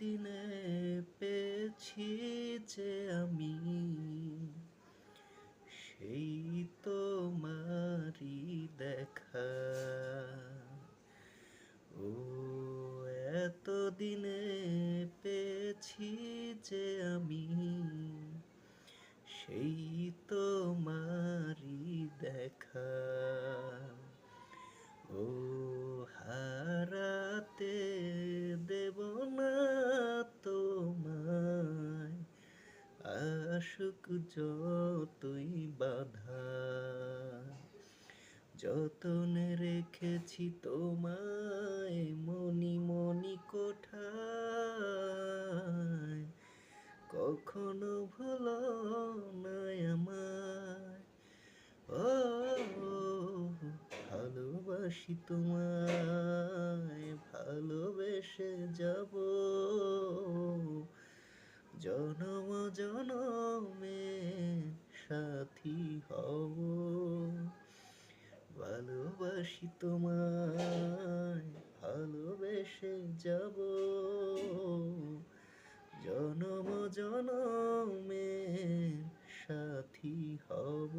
দিনে পেয়েছি যে আমি সেই তোমারই দেখা। ও এতদিনে পেয়েছি যে আমি সেই তোমারই দেখা। ও হারাতে দেব না তোমায়, আসুক যতই বাধা। যতনে রেখেছি তোমায় মনি মনি কোঠায়, কখনো ভুলো না আমায়। ও ভালোবাসি তোমায়, ভালোবেসে যাব জনম জনমে সাথী হব। ভালোবাসি তোমায়, ভালোবেসে যাব জনম জনমে সাথী হব।